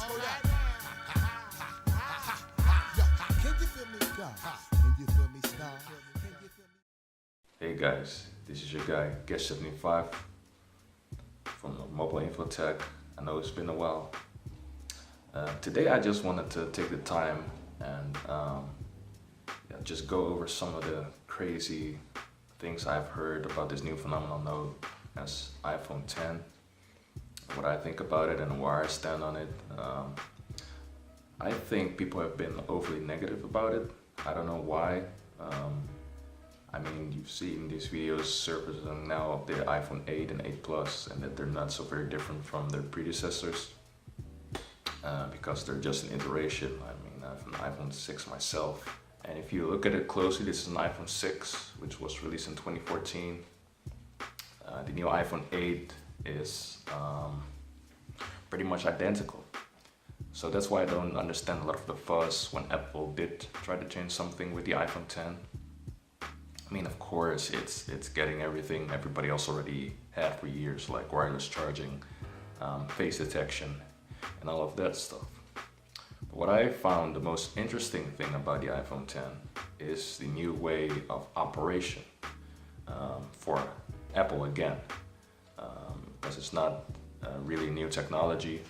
for that. Can you feel me, God? Can you feel me, star? Can you feel me? Hey guys, this is your guy, Guest75 from Mobile Infotech. I know it's been a while. Today I just wanted to take the time and just go over some of the crazy things I've heard about this new phenomenon known as iPhone 10, what I think about it and where I stand on it. I think people have been overly negative about it. I don't know why. I mean, you've seen these videos surfacing now of the iPhone 8 and 8 Plus, and that they're not so very different from their predecessors because they're just an iteration. I mean, I have an iPhone 6 myself, and if you look at it closely, this is an iPhone 6, which was released in 2014. The new iPhone 8 is pretty much identical. So that's why I don't understand a lot of the fuss when Apple did try to change something with the iPhone 10. I mean, of course, it's getting everything everybody else already had for years, like wireless charging, face detection, and all of that stuff. But what I found the most interesting thing about the iPhone 10 is the new way of operation for Apple again, because it's not really new technology.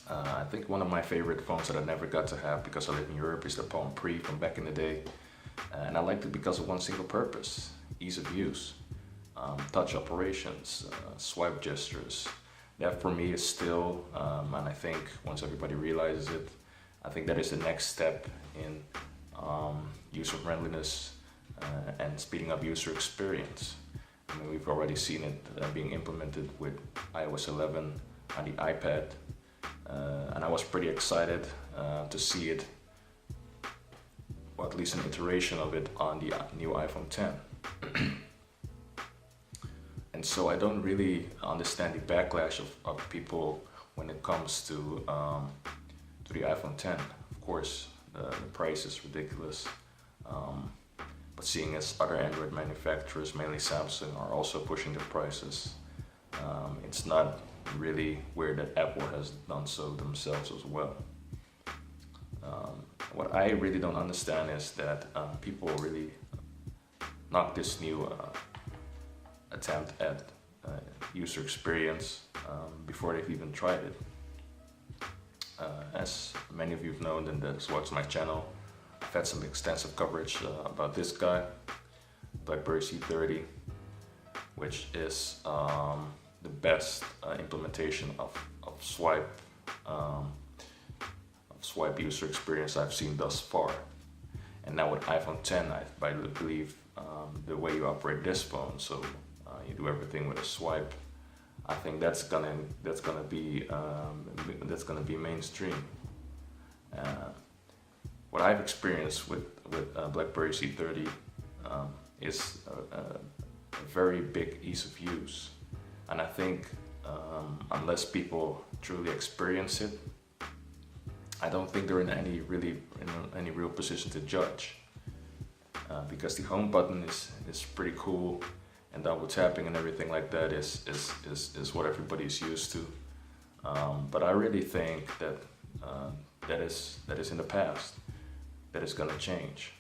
I think one of my favorite phones that I never got to have because I live in Europe is the Palm Pre from back in the day. And I liked it because of one single purpose: ease of use, touch operations, swipe gestures. That for me is still, and I think once everybody realizes it, I think that is the next step in user friendliness and speeding up user experience. I mean, we've already seen it being implemented with iOS 11 on the iPad. And I was pretty excited to see it, or at least an iteration of it, on the new iPhone 10. And so I don't really understand the backlash of people when it comes to the iPhone 10. Of course, the price is ridiculous, but seeing as other Android manufacturers, mainly Samsung, are also pushing the prices, it's not really weird that Apple has done so themselves as well. What I really don't understand is that people really knock this new attempt at user experience before they've even tried it. As many of you have known and that's watched my channel, I've had some extensive coverage about this guy, BlackBerry C30, which is the best implementation of swipe user experience I've seen thus far. And now with iPhone 10, I believe the way you operate this phone, so you do everything with a swipe, I think that's gonna be mainstream. What I've experienced with BlackBerry C30 is a very big ease of use. And I think unless people truly experience it, I don't think they're in any real position to judge. Because the home button is pretty cool, and double tapping and everything like that is what everybody's used to. But I really think that that is in the past. That is gonna change.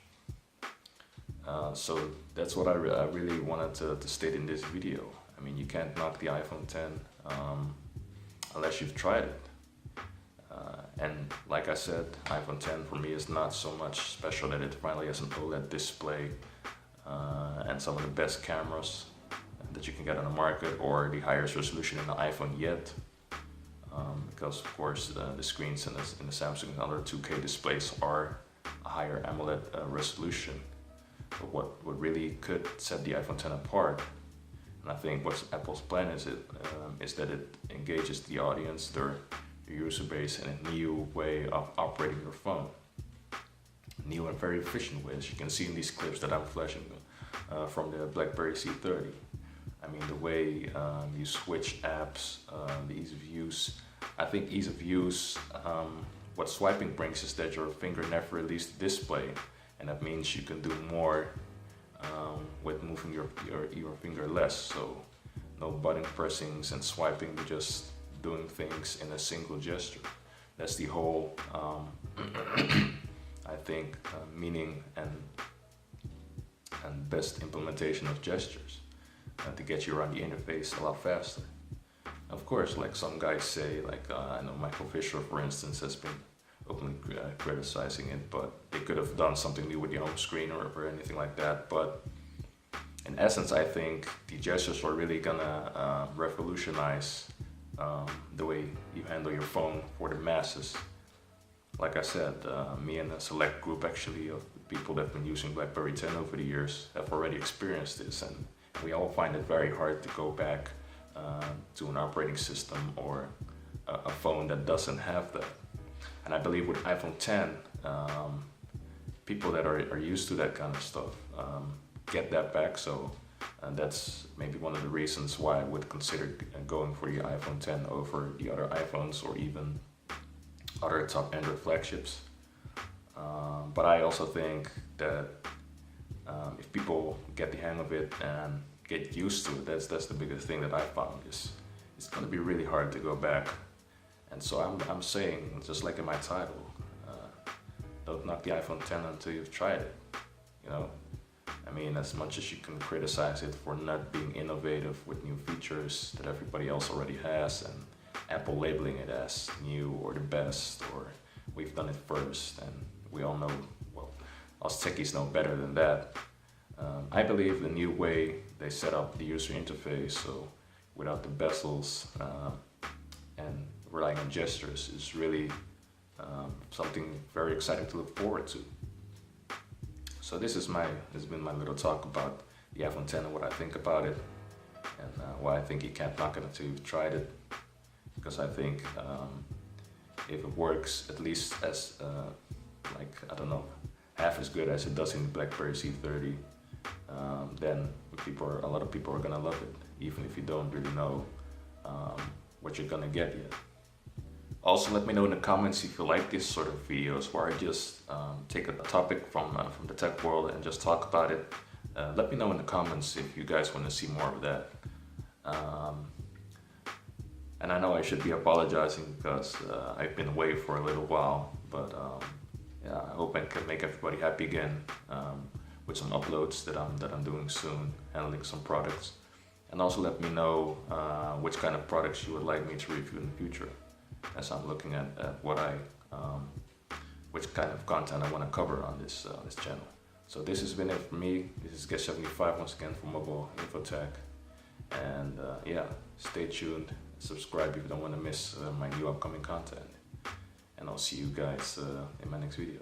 So that's what I really wanted to state in this video. I mean, you can't knock the iPhone 10 unless you've tried it. And like I said, iPhone 10 for me is not so much special that it finally has an OLED display and some of the best cameras that you can get on the market, or the highest resolution in the iPhone yet. Because of course the screens in the Samsung and other 2K displays are a higher AMOLED resolution. But what really could set the iPhone 10 apart, and I think what Apple's plan is that it engages the audience, their user base, in a new way of operating your phone. New and very efficient way, as you can see in these clips that I'm flashing from the BlackBerry C30. I mean, the way you switch apps, the ease of use. I think ease of use, what swiping brings is that your finger never leaves the display, and that means you can do more with moving your finger less. So no button pressings and swiping, you just doing things in a single gesture. That's the whole, I think, meaning and best implementation of gestures to get you around the interface a lot faster. Of course, like some guys say, like I know Michael Fisher, for instance, has been openly criticizing it, but they could have done something new with the home screen or anything like that. But in essence, I think the gestures are really gonna revolutionize the way you handle your phone for the masses. Like I said, me and a select group actually of people that have been using BlackBerry 10 over the years have already experienced this, and we all find it very hard to go back to an operating system or a phone that doesn't have that. And I believe with iPhone 10, people that are used to that kind of stuff get that back. So that's maybe one of the reasons why I would consider going for the iPhone 10 over the other iPhones or even other top Android flagships. But I also think that if people get the hang of it and get used to it, that's the biggest thing that I found is it's going to be really hard to go back. And so I'm saying, just like in my title, don't knock the iPhone 10 until you've tried it. You know, I mean, as much as you can criticize it for not being innovative with new features that everybody else already has, and Apple labeling it as new or the best, or we've done it first, and we all know, well, us techies know better than that. I believe the new way they set up the user interface, so without the bezels and relying on gestures, is really something very exciting to look forward to. So this has been my little talk about the iPhone 10 and what I think about it, and why I think you can't knock it until you've tried it. Because I think if it works at least as like, I don't know, half as good as it does in the BlackBerry C30, then a lot of people are gonna love it, even if you don't really know what you're gonna get yet. Also, let me know in the comments if you like this sort of videos where I just take a topic from the tech world and just talk about it. Let me know in the comments if you guys want to see more of that. And I know I should be apologizing because I've been away for a little while, but yeah, I hope I can make everybody happy again with some uploads that I'm doing soon, handling some products. And also let me know which kind of products you would like me to review in the future, as I'm looking at what which kind of content I want to cover on this channel. So this has been it for me. This is Get75 once again from Mobile Infotech, and yeah, stay tuned, subscribe if you don't want to miss my new upcoming content, and I'll see you guys in my next video.